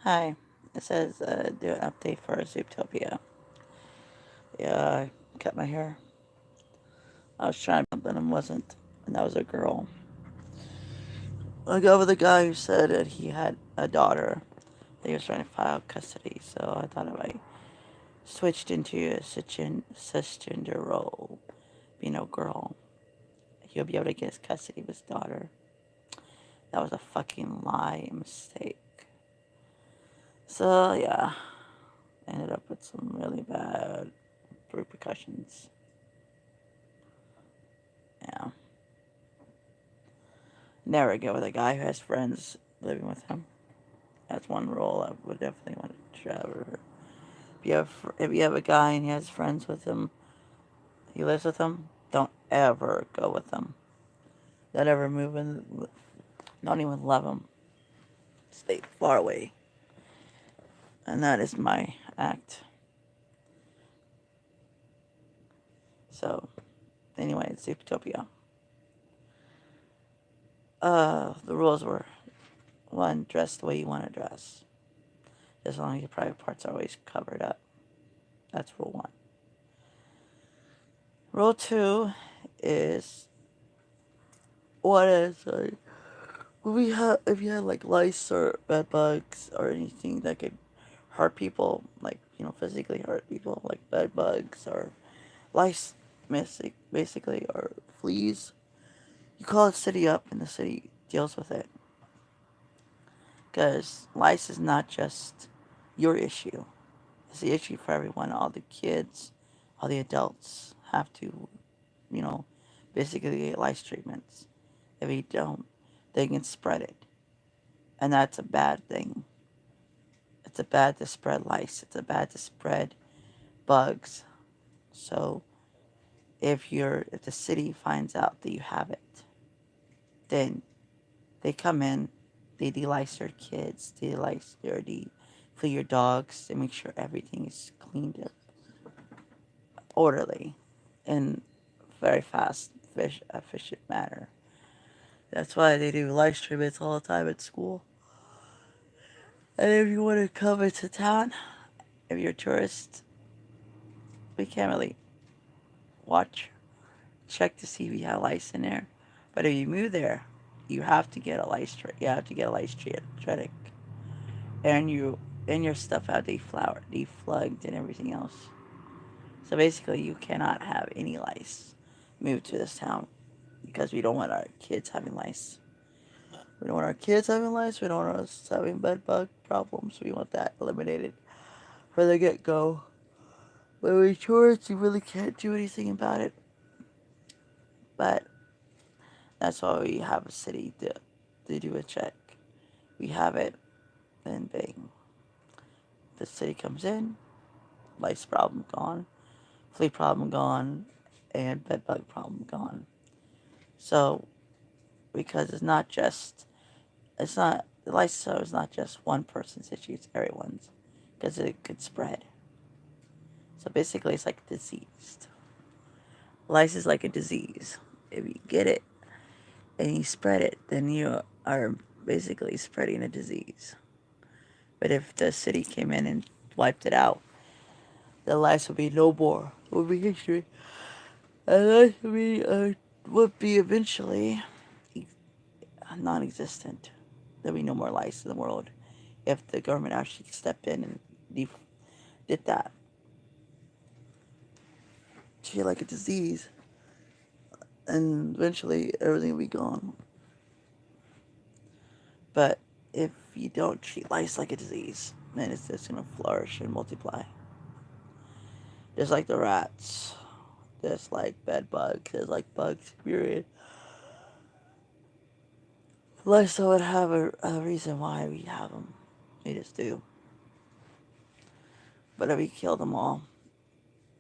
Hi, it says do an update for Zootopia. Yeah, I cut my hair. I was trying something and wasn't, and that was a girl. I got with a guy who said that he had a daughter that he was trying to file custody, so I thought if I switched into a cisgender role, being a girl, he'll be able to get his custody of his daughter. That was a fucking lie and mistake. So, yeah, I ended up with some really bad repercussions. Yeah. Never go with a guy who has friends living with him. That's one rule I would definitely want to travel. If you have a guy and he has friends with him, he lives with them, don't ever go with them. Don't ever move in. Don't even love him. Stay far away. And that is my act. So, anyway, it's Zootopia. The rules were: one, dress the way you want to dress, as long as your private parts are always covered up. That's rule one. Rule two is what is we have if you had like lice or bed bugs or anything that could hurt people, like physically hurt people, like bed bugs or lice, basically, or fleas. You call the city up and the city deals with it. Because lice is not just your issue; it's the issue for everyone. All the kids, all the adults have to, you know, basically get lice treatments. If you don't, they can spread it, and that's a bad thing. It's a bad to spread lice. It's a bad to spread bugs. So if the city finds out that you have it, then they come in, they delice your kids, for your dogs, they make sure everything is cleaned up, orderly, in very fast, efficient manner. That's why they do lice treatments all the time at school. And if you want to come into town, if you're a tourist, we can't really watch, check to see if you have lice in there. But if you move there, you have to get a lice. You have to get a lice trick, and your stuff out deflugged, and everything else. So basically, you cannot have any lice moved to this town because we don't want our kids having lice. We don't want our kids having lice. We don't want us having bed bug problems. We want that eliminated from the get go. But with tourists, you really can't do anything about it. But that's why we have a city to do a check. We have it, then bang. The city comes in, lice problem gone, flea problem gone, and bed bug problem gone. So, because lice is not just one person's issue, it's everyone's. Because it could spread. So basically, it's like a disease. Lice is like a disease. If you get it and you spread it, then you are basically spreading a disease. But if the city came in and wiped it out, the lice would be no more. It would be history. And lice would be eventually non-existent. There'd be no more lice in the world if the government actually stepped in and did that. Treat it like a disease, and eventually everything will be gone. But if you don't treat lice like a disease, then it's just gonna flourish and multiply. Just like the rats, just like bed bugs, just like bugs, period. Lice would have a reason why we have them. They just do. But if we kill them all,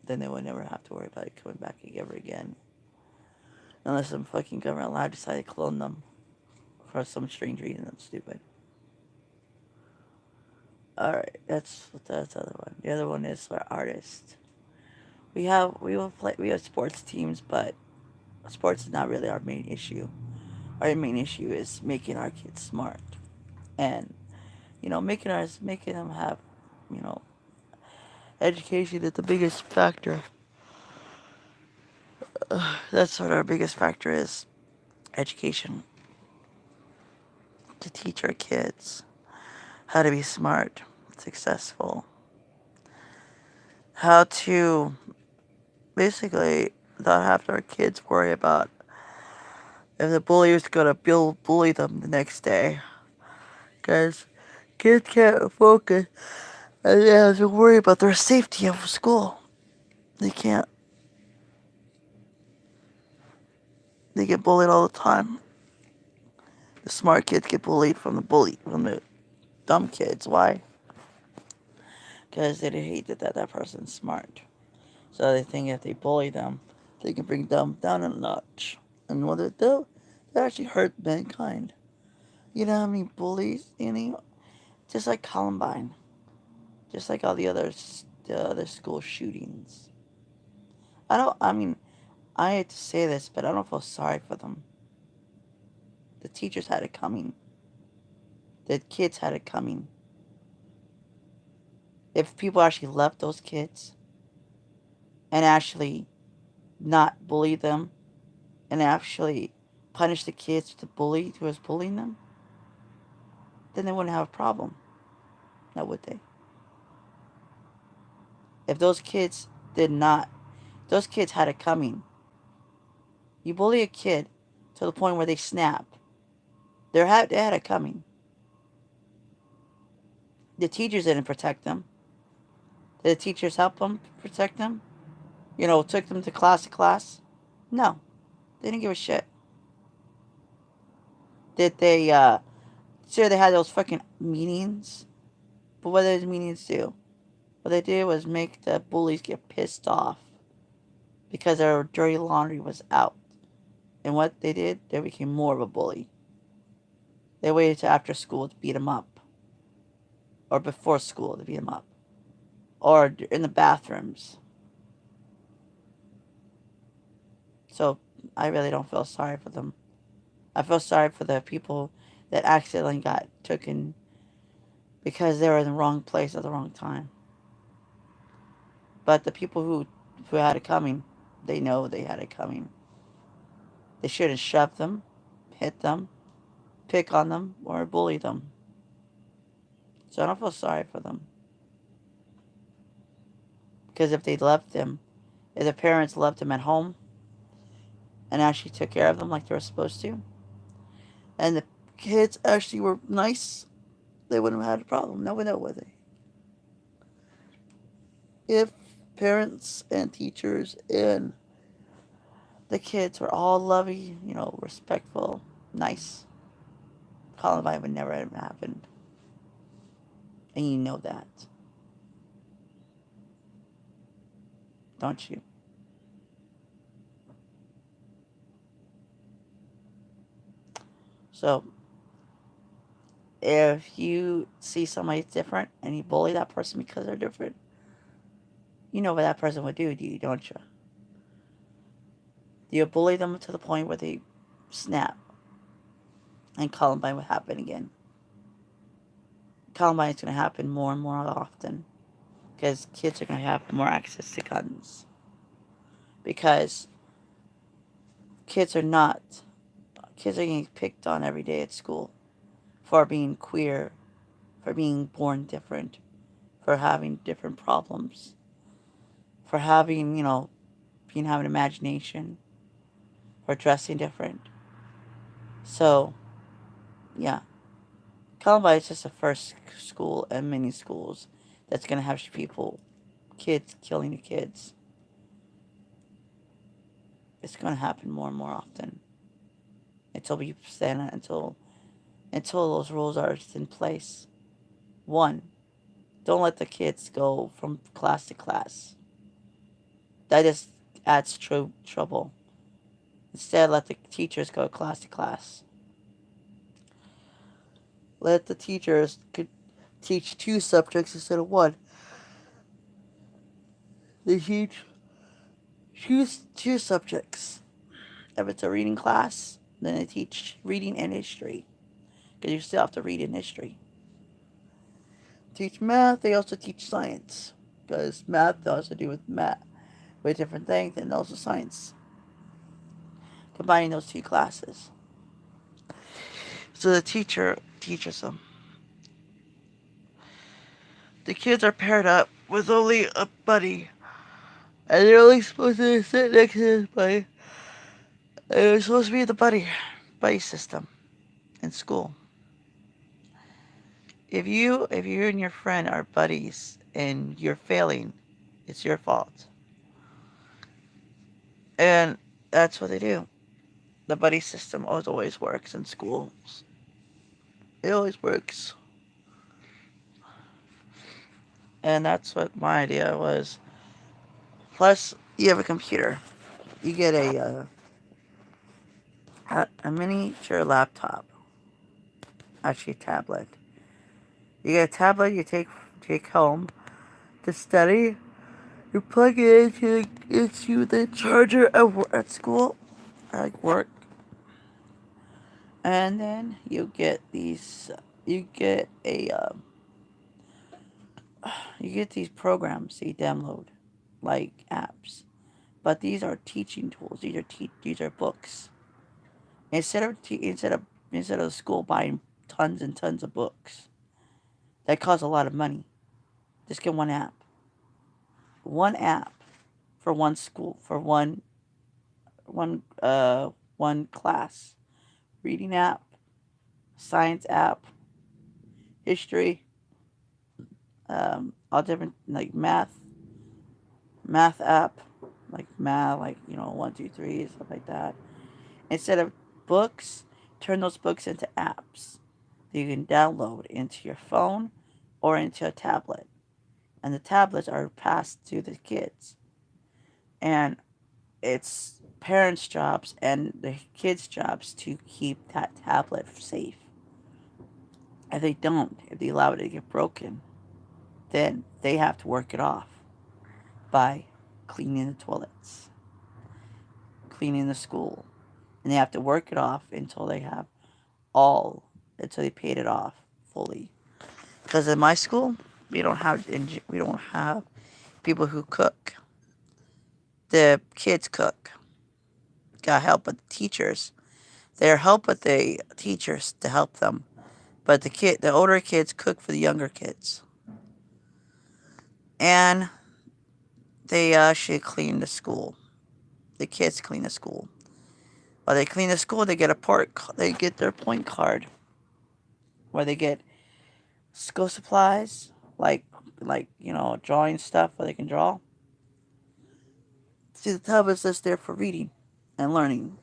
then they would never have to worry about it coming back ever again. Unless some fucking government lab decided to clone them for some strange reason that's stupid. Alright, that's the other one. The other one is our artists. We have sports teams, but sports is not really our main issue. Our main issue is making our kids smart and making them have, you know, education is the biggest factor. That's what our biggest factor is: education, to teach our kids how to be smart, successful, how to basically not have our kids worry about if the bully is gonna bully them the next day, because kids can't focus and they have to worry about their safety of school. They can't. They get bullied all the time. The smart kids get bullied from the dumb kids. Why? Because they hate that person's smart. So they think if they bully them, they can bring them down a notch. And what they do, they actually hurt mankind. You know how many bullies? Just like Columbine, just like all the other school shootings. I don't. I mean, I hate to say this, but I don't feel sorry for them. The teachers had it coming. The kids had it coming. If people actually left those kids and actually not bully them and actually punish the kids the bully who was bullying them, then they wouldn't have a problem. Now would they? If those kids did not, those kids had it coming. You bully a kid to the point where they snap. They had it coming. The teachers didn't protect them. Did the teachers help them protect them? Took them to class? No, they didn't give a shit. Did they, sure, they had those fucking meetings, but what did those meetings do? What they did was make the bullies get pissed off because their dirty laundry was out. And what they did, they became more of a bully. They waited till after school to beat them up, or before school to beat them up, or in the bathrooms. So I really don't feel sorry for them. I feel sorry for the people that accidentally got taken because they were in the wrong place at the wrong time. But the people who had it coming, they know they had it coming. They shouldn't shove them, hit them, pick on them, or bully them. So I don't feel sorry for them. Because if they left them, if the parents left them at home and actually took care of them like they were supposed to, and the kids actually were nice, they wouldn't have had a problem. No one know, would they? If parents and teachers and the kids were all loving, respectful, nice, Columbine would never have happened. And you know that, don't you? So, if you see somebody different and you bully that person because they're different, you know what that person would do, don't you? You bully them to the point where they snap, and Columbine would happen again. Columbine is going to happen more and more often because kids are going to have more access to guns. Because kids are not, kids are getting picked on every day at school for being queer, for being born different, for having different problems, for having, being having imagination, for dressing different. So, yeah, Columbine is just the first school in many schools that's going to have kids killing the kids. It's going to happen more and more often until those rules are in place. One, don't let the kids go from class to class. That just adds trouble. Instead, let the teachers go class to class. Let the teachers teach two subjects instead of one. They teach two subjects. If it's a reading class, then they teach reading and history. Because you still have to read in history. Teach math, they also teach science. Because math has to do with math, with different things, and also science. Combining those two classes. So the teacher teaches them. The kids are paired up with only a buddy, and they're only supposed to sit next to this buddy. And they're supposed to be the buddy system in school. If you and your friend are buddies and you're failing, it's your fault. And that's what they do. The buddy system always works in schools. It always works. And that's what my idea was. Plus, you have a computer. You get a miniature laptop, actually a tablet. You get a tablet you take home to study. You plug it into the charger at school, at work, and then you get these. You get a you get these programs that you download, like apps. But these are teaching tools. These are books. Instead of school buying tons and tons of books, that costs a lot of money. Just get one app for one school for one class, reading app, science app, history, all different like math app, like math, like one, two, three, stuff like that. Instead of books, turn those books into apps that you can download into your phone or into a tablet. And the tablets are passed to the kids. And it's parents' jobs and the kids' jobs to keep that tablet safe. If they don't, if they allow it to get broken, then they have to work it off by cleaning the toilets, cleaning the school. And they have to work it off until they paid it off fully. Because in my school, we don't have people who cook. The kids cook. Got help with the teachers. They're help with the teachers to help them. But the older kids cook for the younger kids. And they actually clean the school. The kids clean the school. While they clean the school, they get their point card, where they get school supplies, drawing stuff where they can draw. See, the tablet's just there for reading and learning,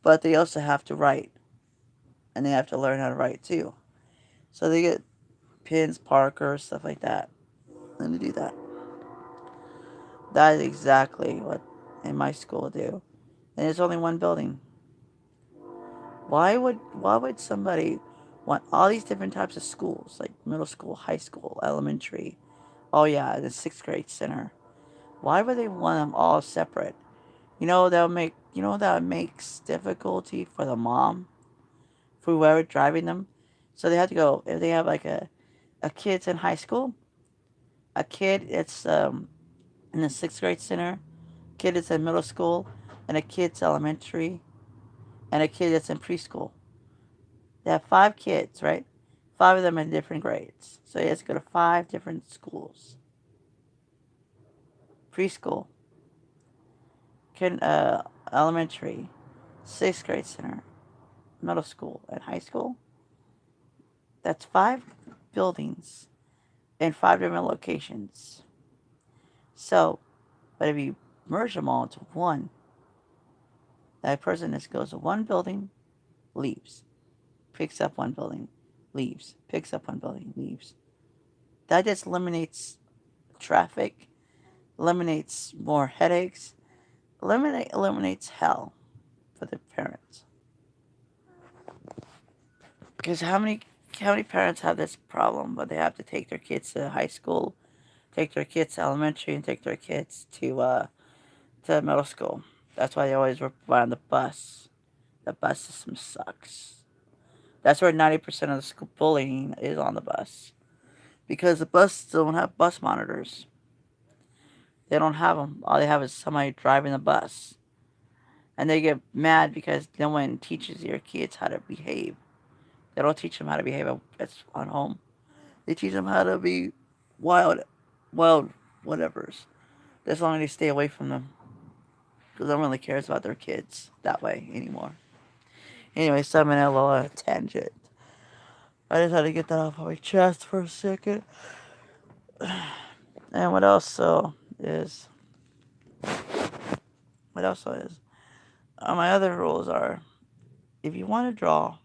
but they also have to write, and they have to learn how to write too. So they get pins, Parker, stuff like that, and they do that. That is exactly what in my school do. And there's only one building. Why would somebody want all these different types of schools, like middle school, high school, elementary? Oh yeah, the sixth grade center. Why would they want them all separate? That makes difficulty for the mom, for whoever driving them. So they have to go if they have like a kid's in high school, a kid it's in the sixth grade center, kid is in middle school, and a kid's elementary, and a kid that's in preschool. They have 5 kids, right? 5 of them in different grades. So he has to go to 5 different schools. Preschool, elementary, 6th grade center, middle school, and high school. That's 5 buildings in 5 different locations. So, but if you merge them all into one, that person just goes to one building, leaves, picks up one building, leaves, picks up one building, leaves. That just eliminates traffic, eliminates more headaches, eliminates hell for the parents. Because how many parents have this problem, but they have to take their kids to high school, take their kids to elementary, and take their kids to middle school. That's why they always rely on the bus. The bus system sucks. That's where 90% of the school bullying is, on the bus. because the bus don't have bus monitors. They don't have them. All they have is somebody driving the bus. And they get mad because no one teaches your kids how to behave. They don't teach them how to behave at home. They teach them how to be wild, wild whatevers. As long as they stay away from them. Because no one really cares about their kids that way anymore. Anyway, so I'm in a little tangent. I just had to get that off my chest for a second. And what else is... What else is... my other rules are, if you want to draw,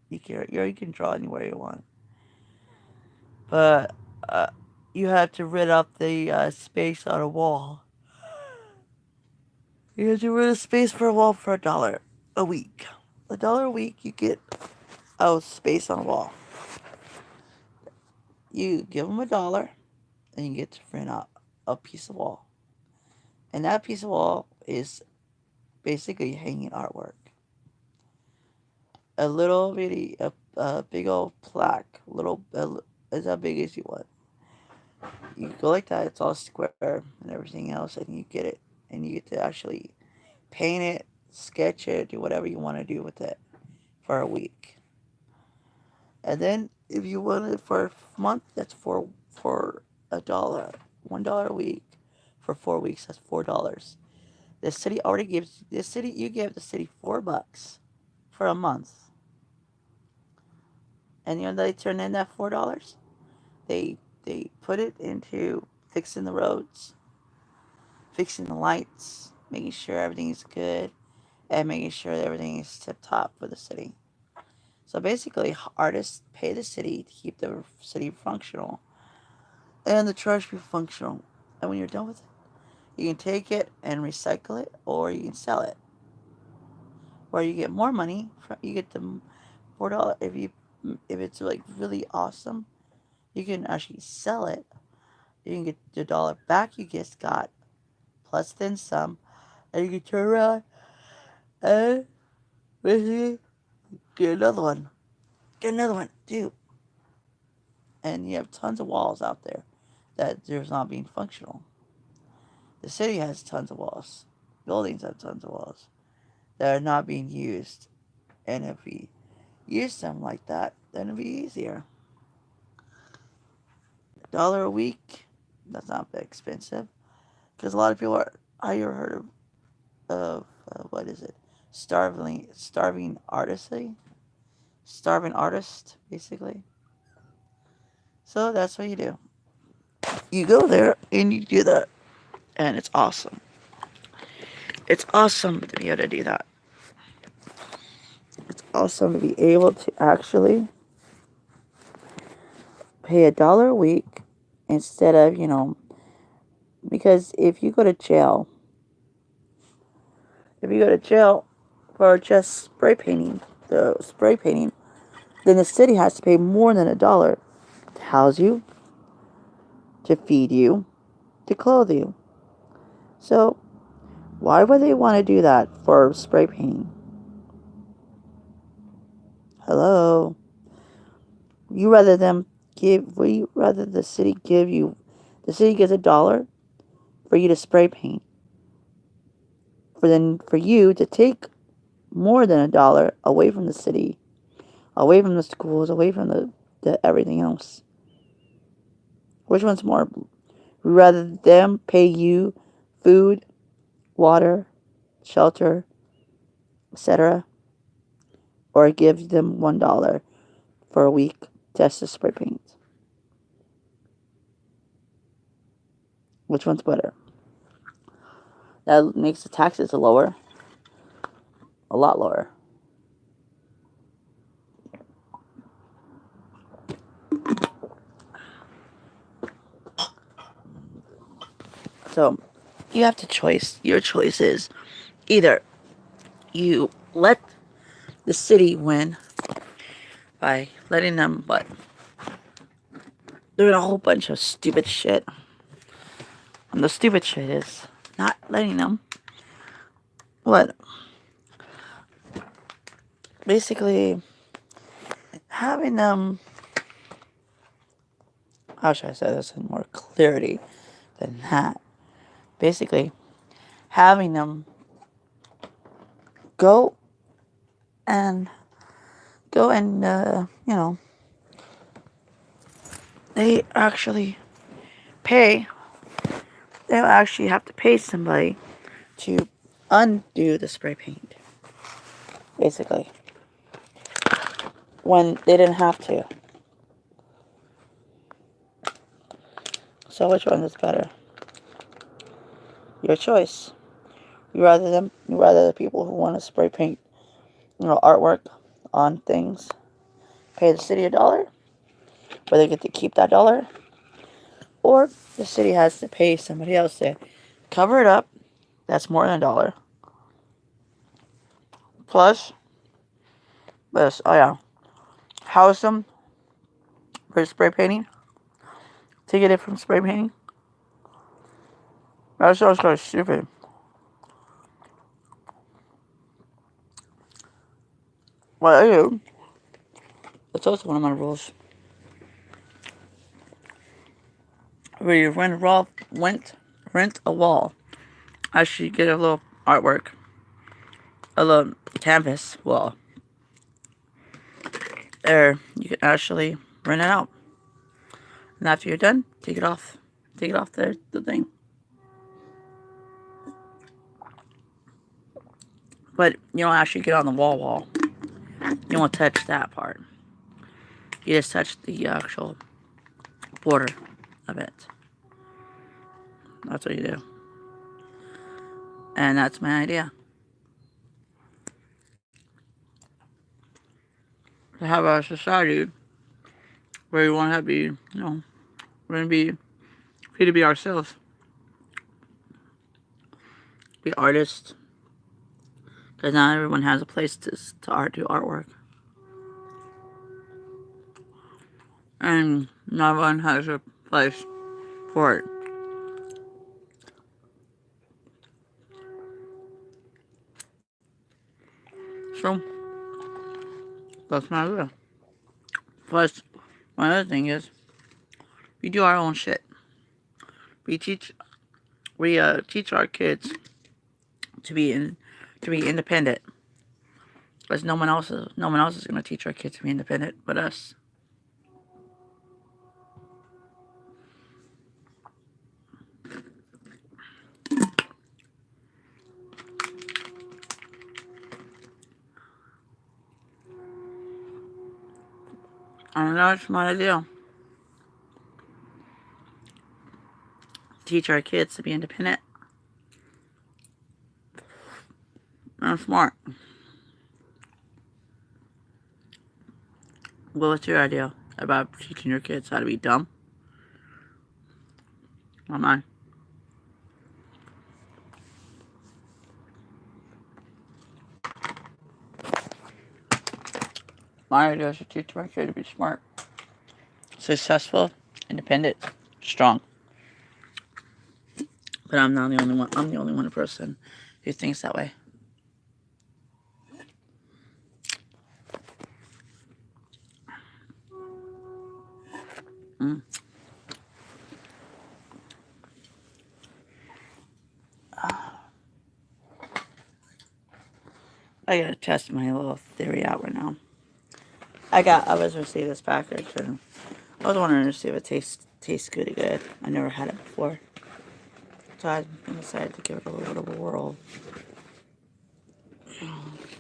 you can draw anywhere you want. But uh, you have to rid up the space on a wall. You have to rid of space for a wall for $1 a week. $1 a week, you get out space on a wall. You give them $1, and you get to rent out a piece of wall. And that piece of wall is basically hanging artwork. A little bitty, a big old plaque, as how big as you want. You go like that, it's all square and everything else, and you get it. And you get to actually paint it, sketch it, do whatever you want to do with it for a week. And then if you want it for a month, that's for $1. $1 a week for 4 weeks. That's $4. The city already gives the city you give the city $4 for a month. And you know they turn in that $4? They put it into fixing the roads, fixing the lights, making sure everything is good, and making sure that everything is tip top for the city. So basically, artists pay the city to keep the city functional, and the trash be functional. And when you're done with it, you can take it and recycle it, or you can sell it. Where you get more money, you get the $4. If it's like really awesome, you can actually sell it. You can get the dollar back you just got, plus then some, and you can turn around and basically get another one. Get another one, too. And you have tons of walls out there that there's not being functional. The city has tons of walls. Buildings have tons of walls that are not being used. And if we use them like that, then it'll be easier. $1 a week, that's not that expensive. Because a lot of people are, I ever heard of what is it? Starving artistry? Starving artist, basically. So that's what you do. You go there and you do that. And it's awesome. It's awesome to be able to do that. It's awesome to be able to actually pay $1 a week instead of, because if you go to jail for just spray painting, then the city has to pay more than $1 to house you, to feed you, to clothe you. So why would they want to do that for spray painting? Hello. Would you rather the city the city gives $1 for you to spray paint, for you to take more than $1 away from the city, away from the schools, away from the everything else. Which one's more? Rather them pay you food, water, shelter, etc., or give them $1 for a week just to spray paint. Which one's better? That makes the taxes lower, a lot lower. So you have to choice. Your choice is either you let the city win by letting them doing a whole bunch of stupid shit. And the stupid shit is not letting them what basically having them how should I say this in more clarity than that? Basically, having them go and they actually pay. They'll actually have to pay somebody to undo the spray paint. Basically, when they didn't have to. So which one is better? Your choice. You rather the people who want to spray paint, artwork on things, pay the city $1, where they get to keep that dollar, or the city has to pay somebody else to cover it up. That's more than $1. Plus, this, oh yeah, house them for spray painting to get it from spray painting. That sounds kind of stupid. What I do, that's also one of my rules. Where you rent a wall, actually get a little artwork, a little canvas wall. There, you can actually rent it out. And after you're done, take it off. Take it off the thing. But you don't actually get on the wall. You won't touch that part. You just touch the actual border of it. That's what you do. And that's my idea. To have a society where we want to be, we're going to be free to be ourselves. Be artists. Because not everyone has a place to do artwork. And not everyone has a place for it. So, that's my idea. Plus, one other thing is, we do our own shit. We teach our kids to be independent. Because no one else is gonna teach our kids to be independent but us. I don't know, it's my idea. Teach our kids to be independent and smart. What's your idea about teaching your kids how to be dumb? Not mine. My idea is to teach my kid to be smart, successful, independent, strong. But I'm not the only one. I'm the only one person who thinks that way. I gotta test my little theory out right now. I was received this package and I was wondering to see if it tastes good. I never had it before. So I decided to give it a little bit of a whirl.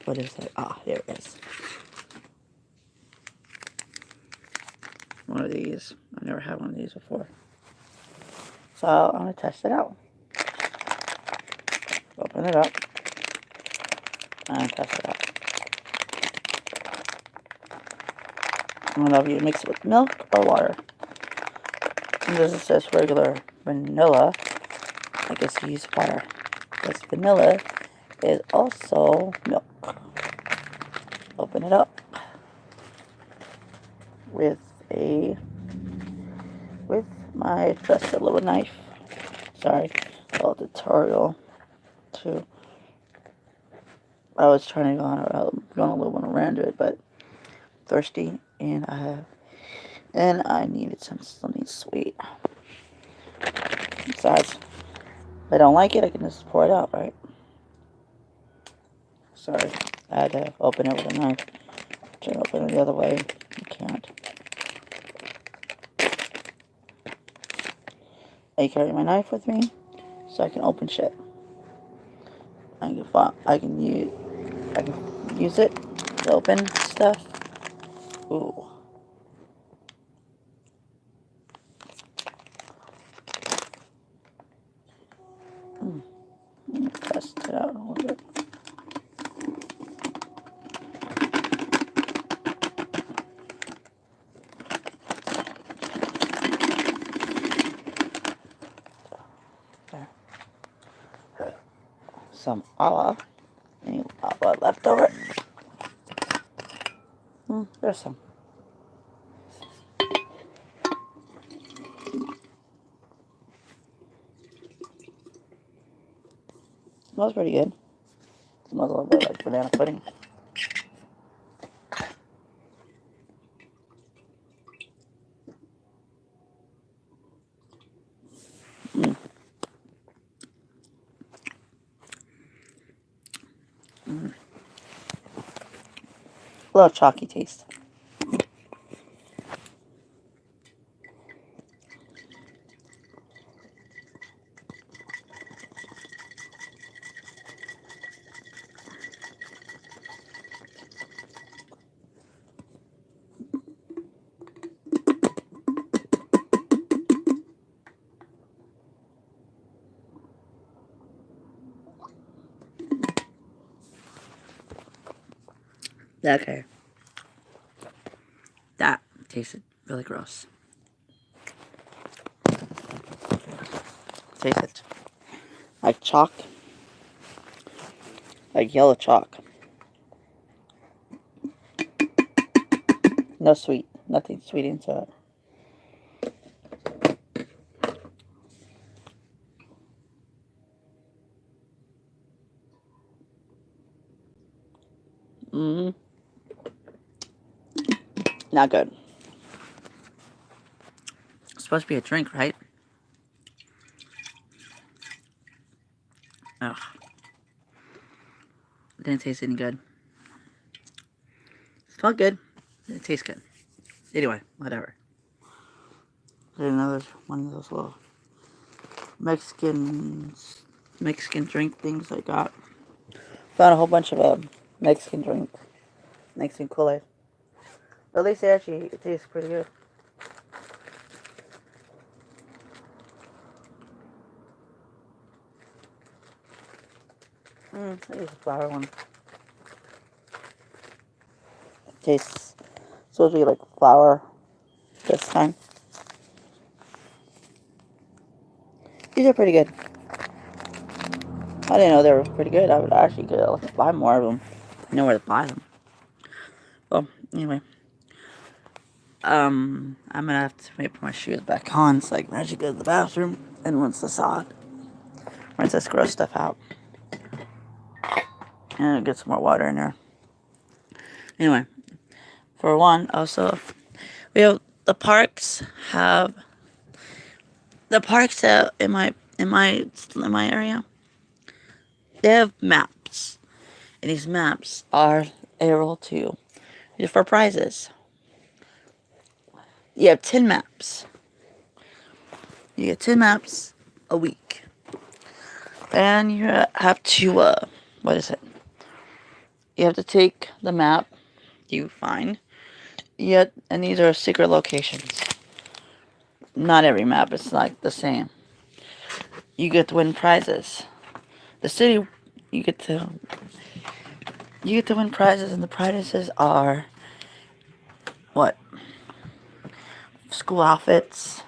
What is it? Ah, there it is. One of these. I never had one of these before. So I'm gonna test it out. Open it up. And test it out. I'm gonna have you mix it with milk or water. And this is just regular vanilla. I guess you use water. Because vanilla is also milk. Open it up with my trusted little knife. Sorry, a little tutorial too. I was trying to go on a little bit around it, but thirsty, and I have And I needed something sweet. Besides, if I don't like it, I can just pour it out, right? Sorry, I had to open it with a knife. Try to open it the other way. You can't. I carry my knife with me so I can open shit. I can use it to open stuff. Ooh. Test it out a little bit. There. Some olive. Any olive left over? There's some. Smells pretty good. Smells a little bit like banana pudding. A little chalky taste. Okay. That tasted really gross. Taste it. Like chalk. Like yellow chalk. No sweet. Nothing sweet into it. Not good. It's supposed to be a drink, right? Ugh. It didn't taste any good. It felt good. It didn't taste good. Anyway, whatever. There's another one of those little Mexican drink things I got. Found a whole bunch of Mexican drinks. Mexican Kool-Aid. But at least it tastes pretty good. I use a flour one. It tastes supposed to be like flour this time. These are pretty good. I didn't know they were pretty good. I would actually go buy more of them. I know where to buy them. Well, anyway. I'm gonna have to wait for my shoes back on so I can actually go to the bathroom and rinse this gross stuff out. And get some more water in there. Anyway, for one, also, we have the parks in my area. They have maps, and these maps are able to for prizes. You have 10 maps. You get 10 maps a week, and you have to what is it? You have to take the map you find. And these are secret locations. Not every map is like the same. You get to win prizes. The city, you get to win prizes, and the prizes are what? School outfits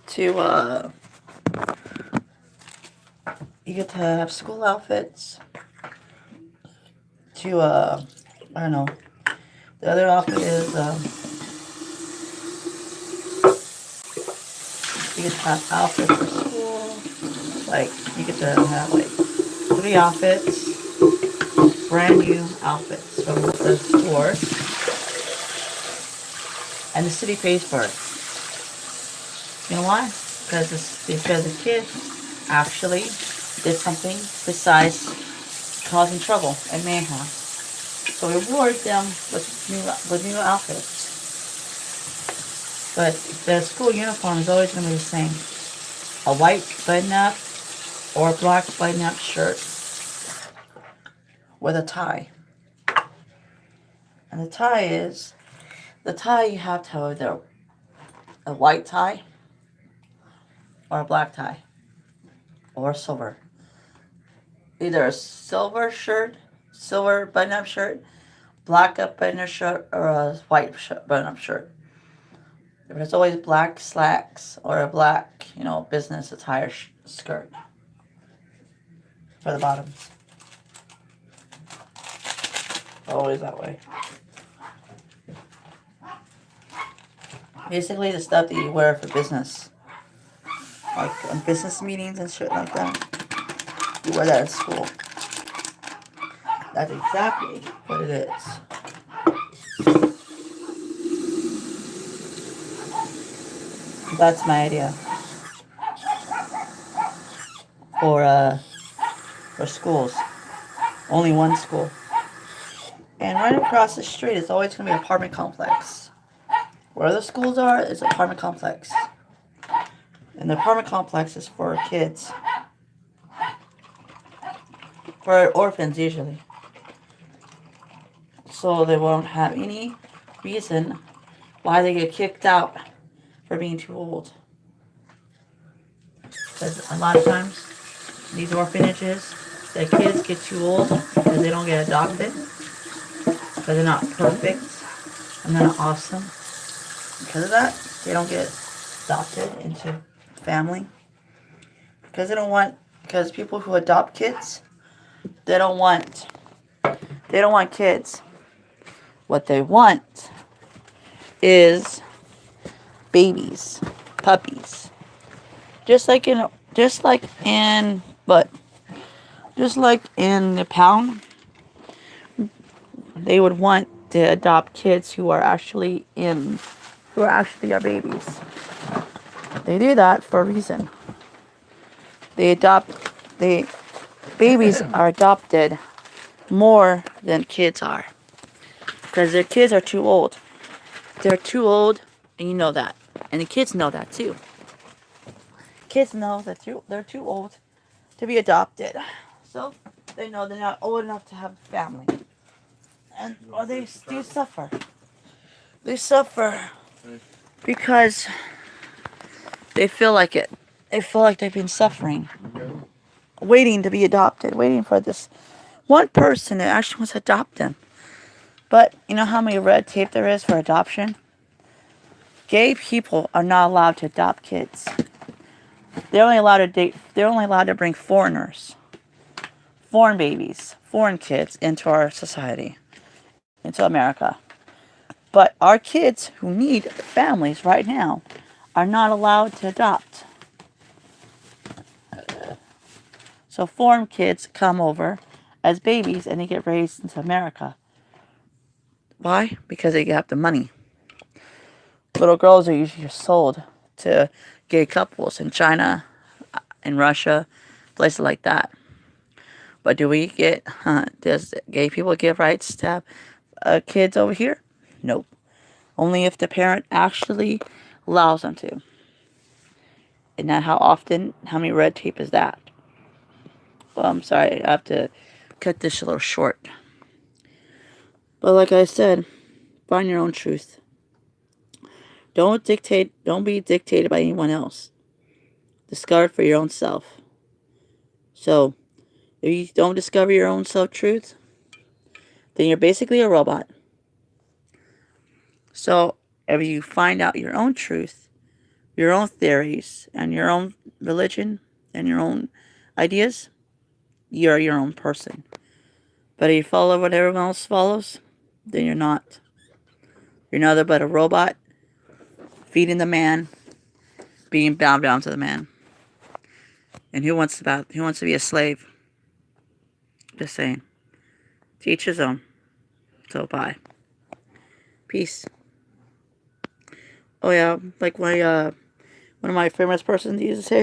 to you get to have school outfits to I don't know. The other outfit is you get to have outfits for school. Like you get to have like 3 outfits, brand new outfits from the store. and the city pays for it. You know why? Because the kid actually did something besides causing trouble and mayhem. So we reward them with new outfits. But the school uniform is always going to be the same: a white button-up or a black button-up shirt with a tie. And the tie you have to have either a white tie or a black tie or silver. Either a silver button-up shirt, black up button-up shirt, or a white button-up shirt. But it's always black slacks or a black, business attire skirt for the bottoms. Always that way. Basically, the stuff that you wear for business, like on business meetings and shit like that, you wear that at school. That's exactly what it is. That's my idea for schools. Only one school. And right across the street is always going to be an apartment complex. Where the schools are is an apartment complex. And the apartment complex is for kids. For orphans, usually. So they won't have any reason why they get kicked out for being too old. Because a lot of times, these orphanages, the kids get too old because they don't get adopted. Because they're not perfect and they're not awesome. Because of that, they don't get adopted into family. Because people who adopt kids, they don't want kids. What they want is babies, puppies. Just like in the pound, they would want to adopt kids who are actually our babies. They do that for a reason. The babies are adopted more than kids are. Because their kids are too old. They're too old, and you know that. And the kids know that too. Kids know that they're too old to be adopted. So they know they're not old enough to have a family. Or they suffer. They suffer because they feel like it. They feel like they've been suffering. Waiting to be adopted. Waiting for this one person that actually wants to adopt them. But you know how many red tape there is for adoption? Gay people are not allowed to adopt kids. They're only allowed to date. They're only allowed to bring foreigners, foreign babies, foreign kids into our society, into America. But our kids who need families right now are not allowed to adopt. So foreign kids come over as babies and they get raised into America. Why? Because they have the money. Little girls are usually sold to gay couples in China, in Russia, places like that. But does gay people get rights to have kids over here? Nope. Only if the parent actually allows them to. And not how many red tape is that? Well, I'm sorry, I have to cut this a little short. But like I said, find your own truth. Don't be dictated by anyone else. Discover for your own self. So, if you don't discover your own self-truth, then you're basically a robot. So, if you find out your own truth, your own theories, and your own religion, and your own ideas, you're your own person. But if you follow what everyone else follows, then you're not. You're nothing but a robot, feeding the man, being bound down to the man. And who wants to be a slave? Just saying. To each his own. So bye. Peace. Oh yeah, like one of my famous persons used to say.